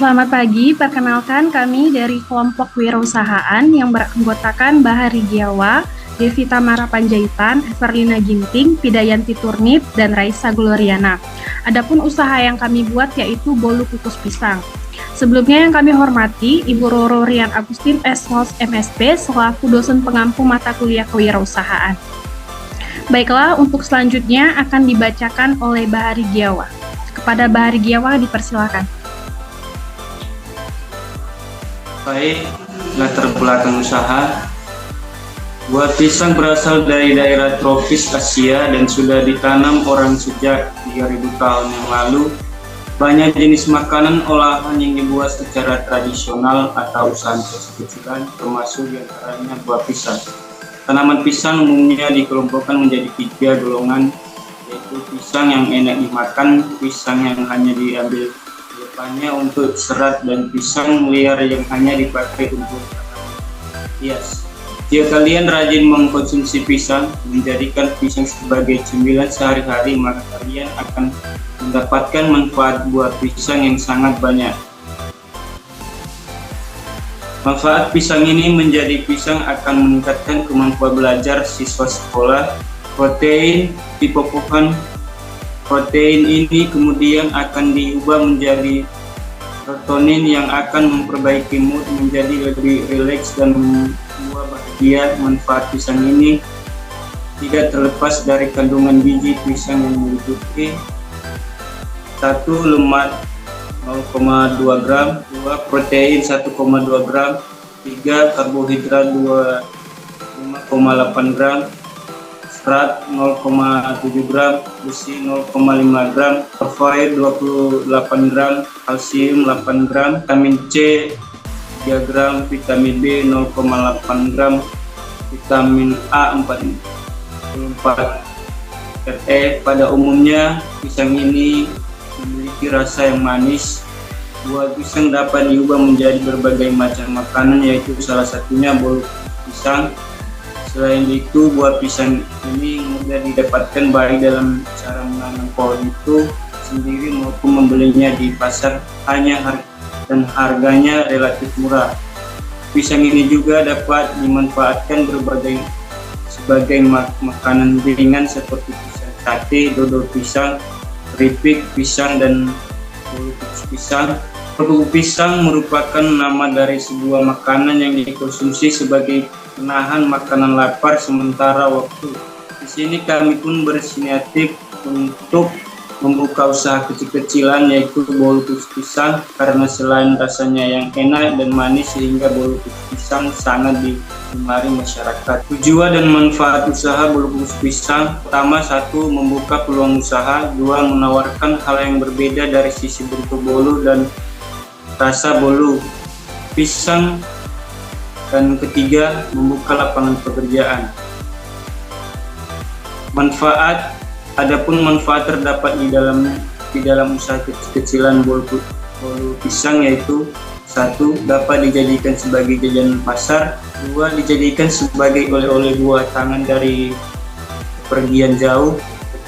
Selamat pagi, perkenalkan kami dari kelompok wirausahaan yang beranggotakan Bahari Giawa, Devita Mara Panjaitan, Everlina Ginting, Pidayanti Turnip, dan Raisa Gloriana. Adapun usaha yang kami buat yaitu bolu kukus pisang. Sebelumnya yang kami hormati, Ibu Roro Rian Agustin S. MSP selaku dosen pengampu mata kuliah kewirausahaan. Baiklah, untuk selanjutnya akan dibacakan oleh Bahari Giawa. Kepada Bahari Giawa dipersilakan. Baik, latar belakang usaha. Buah pisang berasal dari daerah tropis Asia dan sudah ditanam orang sejak 3000 tahun yang lalu. Banyak jenis makanan olahan yang dibuat secara tradisional atau usaha kecil-kecilan, termasuk diantaranya buah pisang. Tanaman pisang umumnya dikelompokkan menjadi 3 golongan, yaitu pisang yang enak dimakan, pisang yang hanya diambil depannya untuk serat, dan pisang liar yang hanya dipakai untuk hias. Jika kalian rajin mengkonsumsi pisang, menjadikan pisang sebagai cemilan sehari-hari, maka kalian akan mendapatkan manfaat buah pisang yang sangat banyak. Manfaat pisang ini menjadi pisang akan meningkatkan kemampuan belajar siswa sekolah. Protein dipopokan. Protein ini kemudian akan diubah menjadi serotonin yang akan memperbaiki mood, menjadi lebih rileks dan membuat bahagia. Manfaat pisang ini tidak terlepas dari kandungan gizi pisang yang meliputi 1. Lemak 0,2 gram, 2. Protein 1,2 gram, 3. Karbohidrat 5,8 gram, serat 0,7 gram, besi 0,5 gram, fosfor 28 gram, kalsium 8 gram, vitamin C 3 gram, vitamin B 0,8 gram, vitamin A 44. Pada umumnya pisang ini memiliki rasa yang manis. Buah pisang dapat diubah menjadi berbagai macam makanan, yaitu salah satunya bolu pisang. Selain itu, buah pisang ini mudah didapatkan baik dalam cara menanam pohon itu sendiri maupun membelinya di pasar, dan harganya relatif murah. Pisang ini juga dapat dimanfaatkan sebagai makanan ringan seperti pisang sate, dodol pisang, keripik pisang, dan bolu kukus pisang. Bolu pisang merupakan nama dari sebuah makanan yang dikonsumsi sebagai penahan makanan lapar sementara waktu. Di sini kami pun bersinisiatif untuk membuka usaha kecil-kecilan, yaitu bolu kukus pisang, karena selain rasanya yang enak dan manis sehingga bolu kukus pisang sangat digemari masyarakat. Tujuan dan manfaat usaha bolu kukus pisang: pertama, 1. Membuka peluang usaha. 2. Menawarkan hal yang berbeda dari sisi bentuk bolu dan rasa bolu pisang. Dan ketiga, membuka lapangan pekerjaan. Adapun manfaat terdapat di dalam usaha kecil-kecilan bolu pisang, yaitu 1. Dapat dijadikan sebagai jajanan pasar. 2. Dijadikan sebagai oleh-oleh buah tangan dari pergian jauh.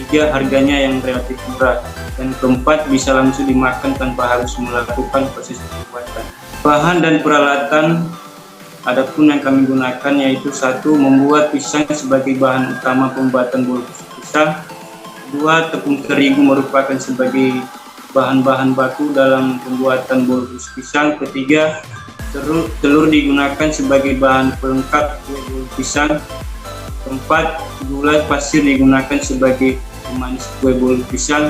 3. Harganya yang relatif murah. Dan 4. Bisa langsung dimakan tanpa harus melakukan proses pembuatan. Bahan dan peralatan adapun yang kami gunakan yaitu 1. Membuat pisang sebagai bahan utama pembuatan bolu pisang. 2. Tepung terigu merupakan sebagai bahan-bahan baku dalam pembuatan bolu pisang. 3. Telur digunakan sebagai bahan pelengkap kue bolu pisang. 4. Gula pasir digunakan sebagai pemanis kue bolu pisang.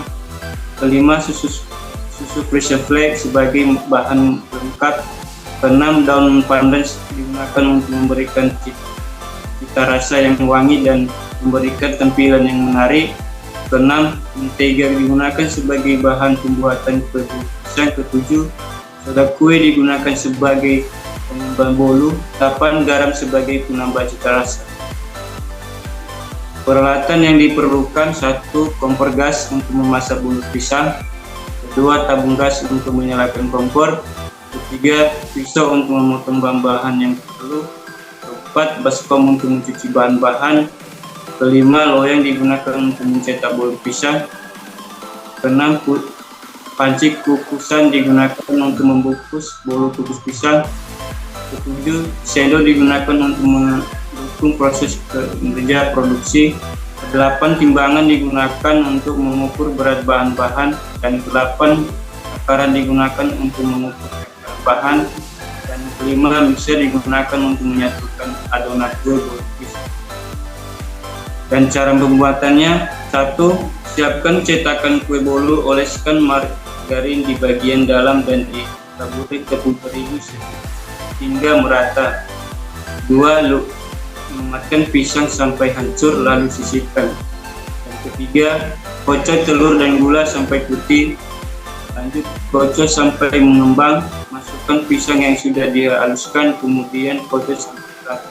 5. Susu fresh flake sebagai bahan pelengkap. 6. Daun pandan digunakan untuk memberikan cita rasa yang wangi dan memberikan tampilan yang menarik. 6. Mentega digunakan sebagai bahan pembuatan kue pisang. 7. Soda kue digunakan sebagai pengembang bolu. 8. Garam sebagai penambah cita rasa. Peralatan yang diperlukan: 1. Kompor gas untuk memasak bolu pisang. 2. Tabung gas untuk menyalakan kompor. 3. Pisau untuk memotong bahan-bahan yang perlu. 4. Baskom untuk mencuci bahan-bahan. 5. Loyang digunakan untuk mencetak bolu pisang. 6. Panci kukusan digunakan untuk membungkus bolu kukus pisang. Ketujuh, sendok digunakan untuk mendukung proses kerja produksi. Kedelapan, timbangan digunakan untuk mengukur berat bahan-bahan. Dan kedelapan, takaran digunakan untuk mengukur bahan. Dan kelima, mixer digunakan untuk menyatukan adonan kue bolu pisang. Dan cara pembuatannya: 1. Siapkan cetakan kue bolu, oleskan margarin di bagian dalam dan ditaburi tepung terigu hingga merata. 2. Lumatkan pisang sampai hancur lalu sisihkan. Dan ketiga, kocok telur dan gula sampai putih. Lanjut kocok sampai mengembang. Masukkan pisang yang sudah dihaluskan, kemudian kocok sampai rata.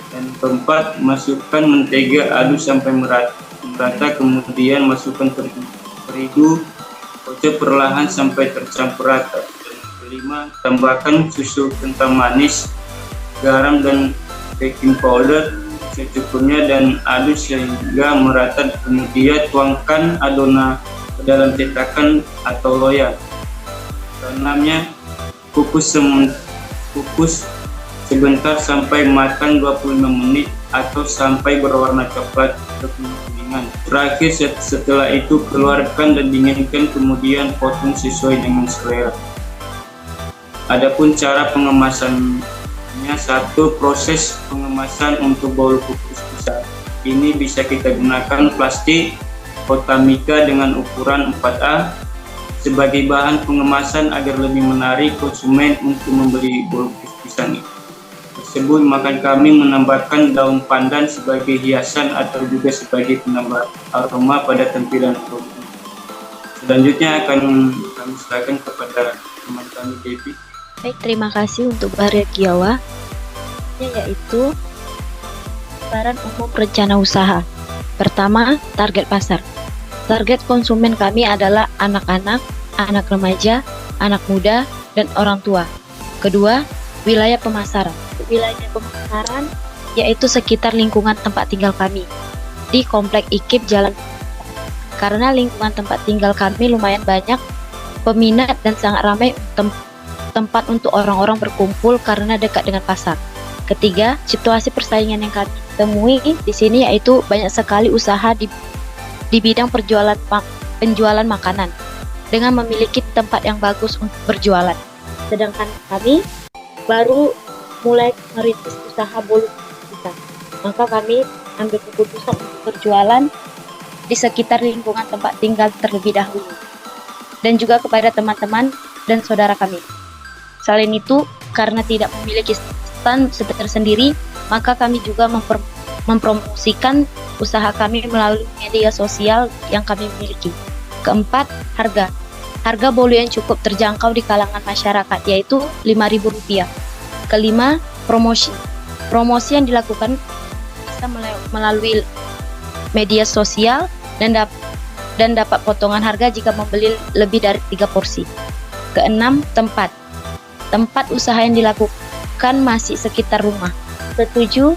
Dan keempat, masukkan mentega, aduk sampai merata, kemudian masukkan terigu, kocok perlahan sampai tercampur rata. Dan kelima, tambahkan susu kental manis, garam dan baking powder secukupnya dan aduk sehingga merata. Kemudian tuangkan adonan ke dalam cetakan atau loyang. Keenamnya, kukus sebentar sampai matang 25 menit atau sampai berwarna coklat kekuningan. Terakhir, setelah itu keluarkan dan dinginkan, kemudian potong sesuai dengan selera. Adapun cara pengemasannya: 1. Proses pengemasan untuk bolu kukus pisang. Ini bisa kita gunakan plastik Kotamika dengan ukuran 4A sebagai bahan pengemasan agar lebih menarik konsumen untuk membeli bolu kukus pisang tersebut. Maka kami menambahkan daun pandan sebagai hiasan atau juga sebagai penambah aroma pada tampilan produk. Selanjutnya akan kami silakan kepada teman kami Devi. Baik, terima kasih untuk Bahari Giawa, yaitu saran umum rencana usaha. Pertama, target pasar. Target konsumen kami adalah anak-anak, anak remaja, anak muda, dan orang tua. Kedua, wilayah pemasaran. Wilayah pemasaran yaitu sekitar lingkungan tempat tinggal kami di Komplek IKIP Jalan. Karena lingkungan tempat tinggal kami lumayan banyak peminat dan sangat ramai tempat untuk orang-orang berkumpul karena dekat dengan pasar. Ketiga, situasi persaingan yang kami temui di sini yaitu banyak sekali usaha di bidang penjualan makanan dengan memiliki tempat yang bagus untuk berjualan. Sedangkan kami baru mulai merintis usaha bolu pisang, maka kami ambil keputusan untuk berjualan di sekitar lingkungan tempat tinggal terlebih dahulu, dan juga kepada teman-teman dan saudara kami. Selain itu, karena tidak memiliki stand tersendiri, maka kami juga mempromosikan usaha kami melalui media sosial yang kami miliki. Keempat, harga. Harga bolu yang cukup terjangkau di kalangan masyarakat yaitu Rp5.000. Kelima, promosi. Promosi yang dilakukan bisa melalui media sosial dan dapat potongan harga jika membeli lebih dari 3 porsi. Keenam, tempat. Tempat usaha yang dilakukan masih sekitar rumah. Ketujuh,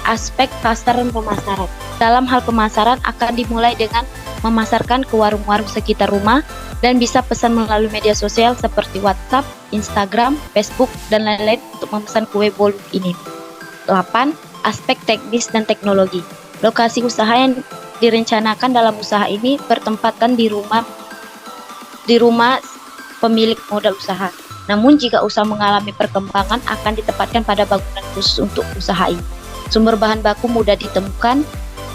aspek pasar dan pemasaran. Dalam hal pemasaran akan dimulai dengan memasarkan ke warung-warung sekitar rumah dan bisa pesan melalui media sosial seperti WhatsApp, Instagram, Facebook, dan lain-lain untuk memesan kue bolu ini. 8. Aspek teknis dan teknologi. Lokasi usaha yang direncanakan dalam usaha ini bertempatan di rumah pemilik modal usaha. Namun jika usaha mengalami perkembangan akan ditempatkan pada bangunan khusus untuk usaha ini. Sumber bahan baku mudah ditemukan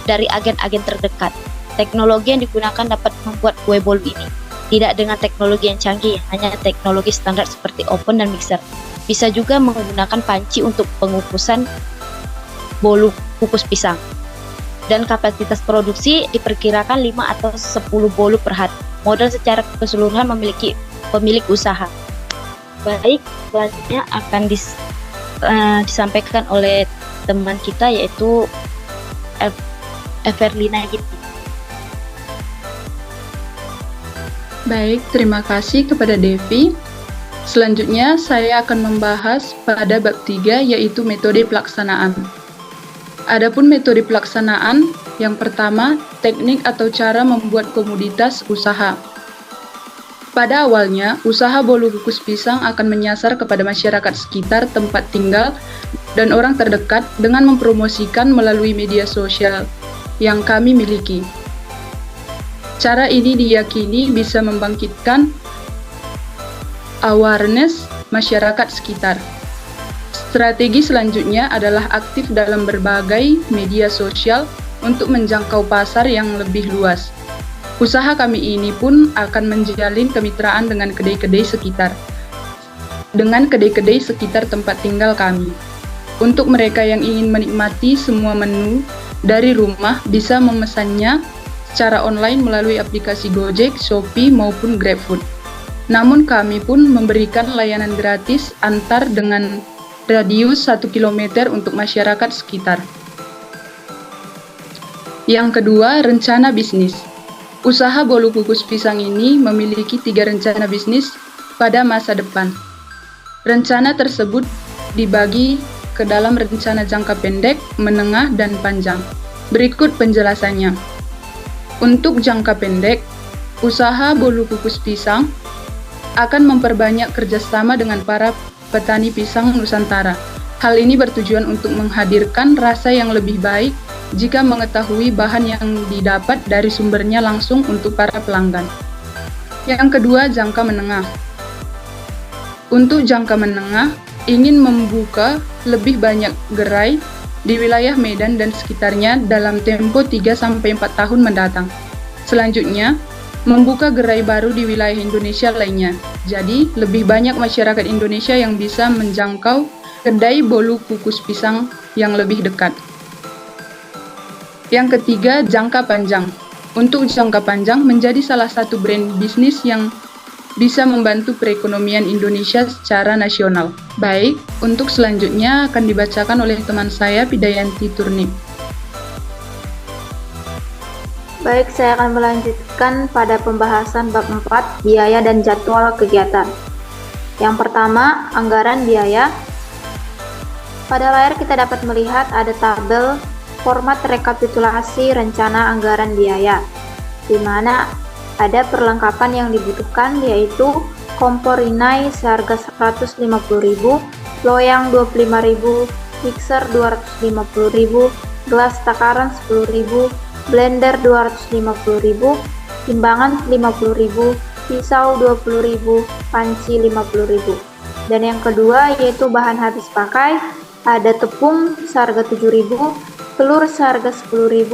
dari agen-agen terdekat. Teknologi yang digunakan dapat membuat kue bolu ini tidak dengan teknologi yang canggih, hanya teknologi standar seperti oven dan mixer. Bisa juga menggunakan panci untuk pengukusan bolu kukus pisang. Dan kapasitas produksi diperkirakan 5 atau 10 bolu per hari. Modal secara keseluruhan memiliki pemilik usaha. Baik, selanjutnya akan disampaikan oleh teman kita yaitu Everlina Ginting. Baik, terima kasih kepada Devi. Selanjutnya saya akan membahas pada bab 3 yaitu metode pelaksanaan. Adapun metode pelaksanaan, yang pertama, teknik atau cara membuat komoditas usaha. Pada awalnya, usaha bolu kukus pisang akan menyasar kepada masyarakat sekitar tempat tinggal dan orang terdekat dengan mempromosikan melalui media sosial yang kami miliki. Cara ini diyakini bisa membangkitkan awareness masyarakat sekitar. Strategi selanjutnya adalah aktif dalam berbagai media sosial untuk menjangkau pasar yang lebih luas. Usaha kami ini pun akan menjalin kemitraan dengan kedai-kedai sekitar tempat tinggal kami. Untuk mereka yang ingin menikmati semua menu dari rumah bisa memesannya secara online melalui aplikasi Gojek, Shopee maupun GrabFood. Namun kami pun memberikan layanan gratis antar dengan radius 1 km untuk masyarakat sekitar. Yang kedua, rencana bisnis. Usaha bolu kukus pisang ini memiliki 3 rencana bisnis pada masa depan. Rencana tersebut dibagi ke dalam rencana jangka pendek, menengah, dan panjang. Berikut penjelasannya. Untuk jangka pendek, usaha bolu kukus pisang akan memperbanyak kerjasama dengan para petani pisang Nusantara. Hal ini bertujuan untuk menghadirkan rasa yang lebih baik jika mengetahui bahan yang didapat dari sumbernya langsung untuk para pelanggan. Yang kedua, jangka menengah. Untuk jangka menengah, ingin membuka lebih banyak gerai di wilayah Medan dan sekitarnya dalam tempo 3-4 tahun mendatang. Selanjutnya, membuka gerai baru di wilayah Indonesia lainnya. Jadi, lebih banyak masyarakat Indonesia yang bisa menjangkau kedai bolu kukus pisang yang lebih dekat. Yang ketiga, jangka panjang. Untuk jangka panjang menjadi salah satu brand bisnis yang bisa membantu perekonomian Indonesia secara nasional. Baik, untuk selanjutnya akan dibacakan oleh teman saya Pidayanti Turnip. Baik, saya akan melanjutkan pada pembahasan bab 4, biaya dan jadwal kegiatan. Yang pertama, anggaran biaya. Pada layar kita dapat melihat ada tabel format rekapitulasi rencana anggaran biaya, di mana ada perlengkapan yang dibutuhkan yaitu kompor inai seharga 150.000, loyang 25.000, mixer 250.000, gelas takaran 10.000, blender 250.000, timbangan 50.000, pisau 20.000, panci 50.000. Dan yang kedua yaitu bahan habis pakai, ada tepung seharga 7.000, telur seharga 10.000,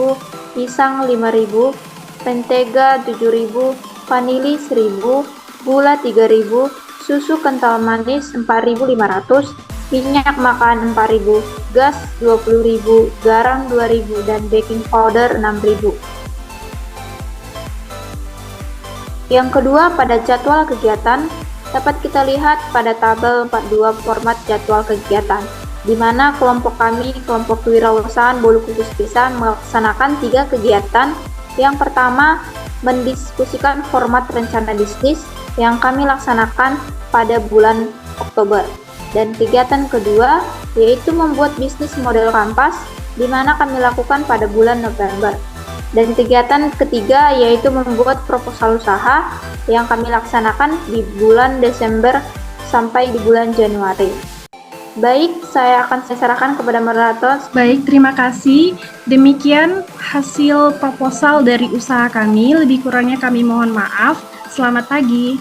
pisang 5.000, mentega 7.000, vanili 1.000, gula 3.000, susu kental manis 4.500, minyak makan 4.000, gas 20.000, garam 2.000, dan baking powder 6.000. Yang kedua, pada jadwal kegiatan, dapat kita lihat pada tabel 42 format jadwal kegiatan, di mana kelompok kami, kelompok kewirausahaan bolu kukus pisang, melaksanakan 3 kegiatan. Yang pertama, mendiskusikan format rencana bisnis yang kami laksanakan pada bulan Oktober. Dan kegiatan kedua, yaitu membuat bisnis model kampas, di mana kami lakukan pada bulan November. Dan kegiatan ketiga, yaitu membuat proposal usaha yang kami laksanakan di bulan Desember sampai di bulan Januari. Baik, saya akan serahkan kepada moderator. Baik, terima kasih. Demikian hasil proposal dari usaha kami. Lebih kurangnya kami mohon maaf. Selamat pagi.